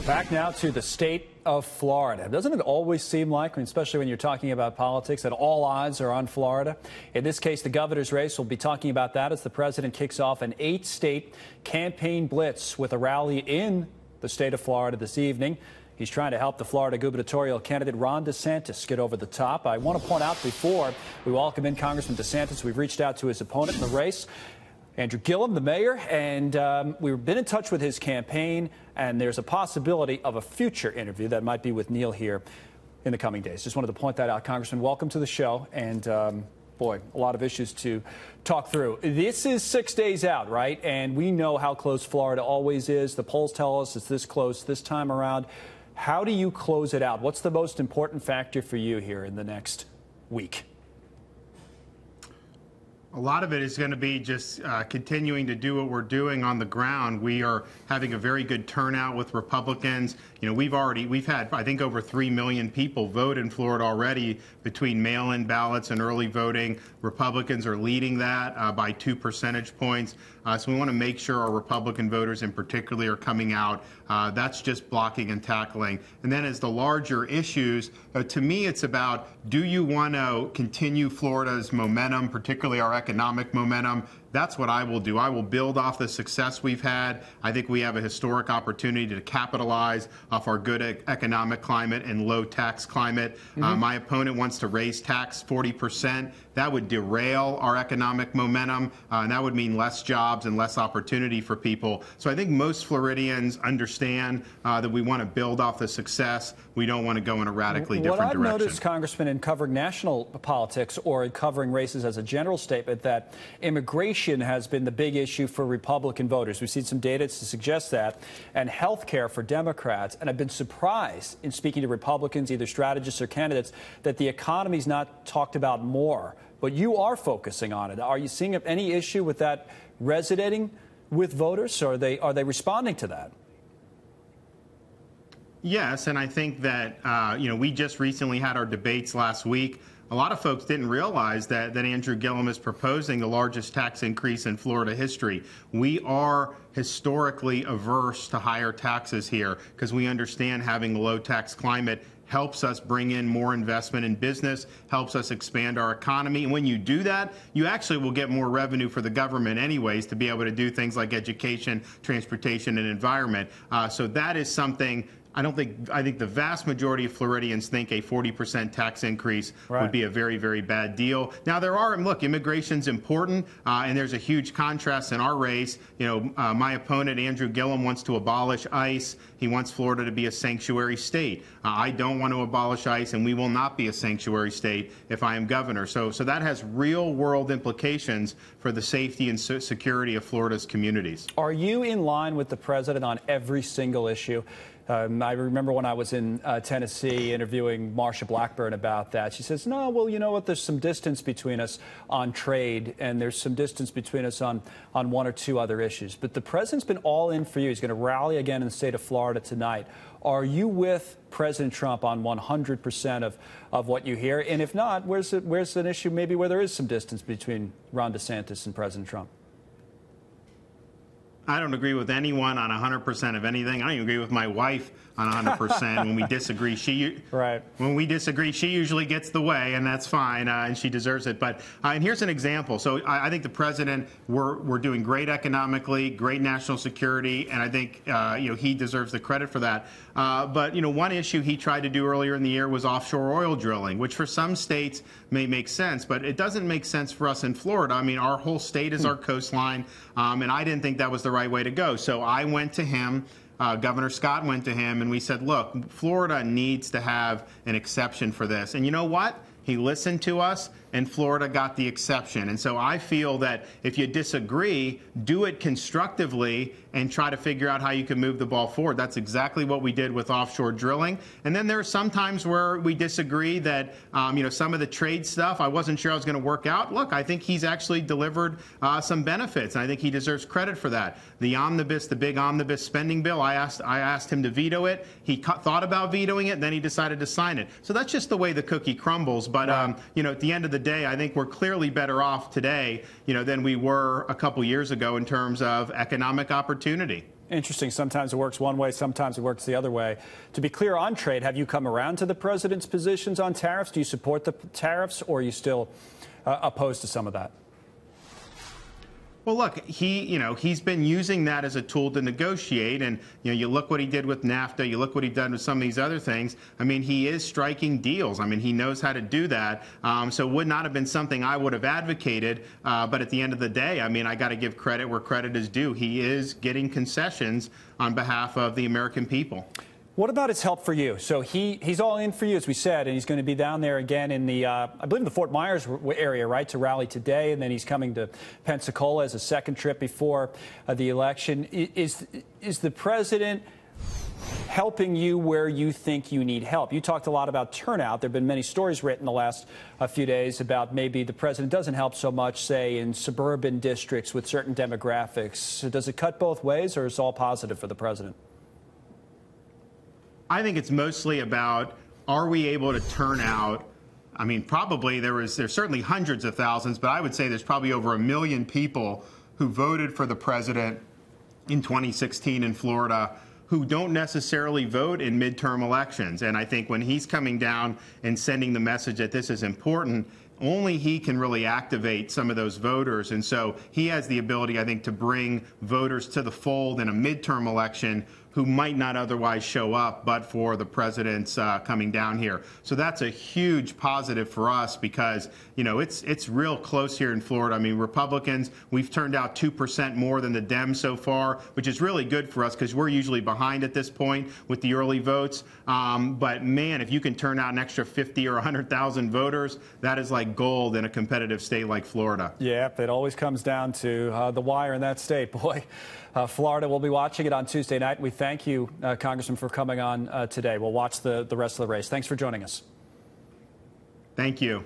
Back now to the state of Florida. Doesn't it always seem like, especially when you're talking about politics, that all eyes are on Florida? In this case, the governor's race. We'll be talking about that as the president kicks off an 8-state campaign blitz with a rally in the state of Florida this evening. He's trying to help the Florida gubernatorial candidate Ron DeSantis get over the top. I want to point out before we welcome in Congressman DeSantis, we've reached out to his opponent in the race, Andrew Gillum, the mayor, and we've been in touch with his campaign, and there's a possibility of a future interview that might be with Neil here in the coming days. Just wanted to point that out. Congressman, welcome to the show, and boy, a lot of issues to talk through. This is 6 days out, right? And we know how close Florida always is. The polls tell us it's this close this time around. How do you close it out? What's the most important factor for you here in the next week? A lot of it is going to be just continuing to do what we're doing on the ground. We are having a very good turnout with Republicans. You know, we've had, I think, over 3 million people vote in Florida already between mail-in ballots and early voting. Republicans are leading that by 2 percentage points. So we want to make sure our Republican voters in particular are coming out. That's just blocking and tackling. And then as the larger issues, to me, it's about, do you want to continue Florida's momentum, particularly our economic momentum? That's what I will do. I will build off the success we've had. I think we have a historic opportunity to capitalize off our good economic climate and low tax climate. My opponent wants to raise tax 40%. That would derail our economic momentum, and that would mean less jobs and less opportunity for people. So I think most Floridians understand that we want to build off the success. We don't want to go in a radically different direction. What I've noticed, Congressman, in covering national politics or in covering races as a general statement, that immigration has been the big issue for Republican voters. We've seen some data to suggest that, and health care for Democrats. And I've been surprised in speaking to Republicans, either strategists or candidates, that the economy's not talked about more. But you are focusing on it. Are you seeing any issue with that resonating with voters, or are they responding to that? Yes, and I think that we just recently had our debates last week. A lot of folks didn't realize that Andrew Gillum is proposing the largest tax increase in Florida history. We are historically averse to higher taxes here because we understand having a low tax climate helps us bring in more investment in business, helps us expand our economy. And when you do that, you actually will get more revenue for the government anyways to be able to do things like education, transportation, and environment. So that is something I think the vast majority of Floridians think a 40% tax increase would be a very, very bad deal. Now, look, immigration's important, and there's a huge contrast in our race. My opponent, Andrew Gillum, wants to abolish ICE. He wants Florida to be a sanctuary state. I don't want to abolish ICE, and we will not be a sanctuary state if I am governor. So that has real-world implications for the safety and security of Florida's communities. Are you in line with the president on every single issue? I remember when I was in Tennessee interviewing Marsha Blackburn about that. She says, no, well, you know what? There's some distance between us on trade, and there's some distance between us on one or two other issues. But the president's been all in for you. He's going to rally again in the state of Florida tonight. Are you with President Trump on 100% of what you hear? And if not, where's an issue maybe where there is some distance between Ron DeSantis and President Trump? I don't agree with anyone on 100% of anything. I don't even agree with my wife on 100%. When we disagree, she usually gets the way, and that's fine, and she deserves it. But and here's an example. So I think the president, we're doing great economically, great national security, and I think he deserves the credit for that. But one issue he tried to do earlier in the year was offshore oil drilling, which for some states may make sense, but it doesn't make sense for us in Florida. I mean, our whole state is our coastline, and I didn't think that was the right way to go. So I went to him. Governor Scott went to him, and we said, look, Florida needs to have an exception for this. And you know what? He listened to us, and Florida got the exception. And so I feel that if you disagree, do it constructively and try to figure out how you can move the ball forward. That's exactly what we did with offshore drilling. And then there are some times where we disagree that, some of the trade stuff, I wasn't sure I was going to work out. Look, I think he's actually delivered some benefits, and I think he deserves credit for that. The big omnibus spending bill, I asked him to veto it. He thought about vetoing it, then he decided to sign it. So that's just the way the cookie crumbles. But, at the end of the day, I think we're clearly better off today, than we were a couple years ago in terms of economic opportunity. Interesting. Sometimes it works one way, sometimes it works the other way. To be clear on trade, have you come around to the president's positions on tariffs? Do you support the tariffs, or are you still opposed to some of that? Well, look, he's been using that as a tool to negotiate, and you look what he did with NAFTA, you look what he done with some of these other things. I mean, he is striking deals. I mean, he knows how to do that. So it would not have been something I would have advocated. But at the end of the day, I mean, I got to give credit where credit is due. He is getting concessions on behalf of the American people. What about his help for you? So he's all in for you, as we said, and he's going to be down there again in the, I believe, in the Fort Myers area, right, to rally today, and then he's coming to Pensacola as a second trip before the election. Is the president helping you where you think you need help? You talked a lot about turnout. There have been many stories written the last few days about maybe the president doesn't help so much, say, in suburban districts with certain demographics. So does it cut both ways, or is it all positive for the president? I think it's mostly about, are we able to turn out? I mean, probably there's certainly hundreds of thousands, but I would say there's probably over 1 million people who voted for the president in 2016 in Florida who don't necessarily vote in midterm elections. And I think when he's coming down and sending the message that this is important, only he can really activate some of those voters. And so he has the ability, I think, to bring voters to the fold in a midterm election who might not otherwise show up but for the president's coming down here. So that's a huge positive for us because, it's real close here in Florida. I mean, Republicans, we've turned out 2% more than the Dems so far, which is really good for us because we're usually behind at this point with the early votes. But, man, if you can turn out an extra 50 or 100,000 voters, that is like gold in a competitive state like Florida. Yeah, it always comes down to the wire in that state. Boy, Florida will be watching it on Tuesday night. We thank you, Congressman, for coming on today. We'll watch the rest of the race. Thanks for joining us. Thank you.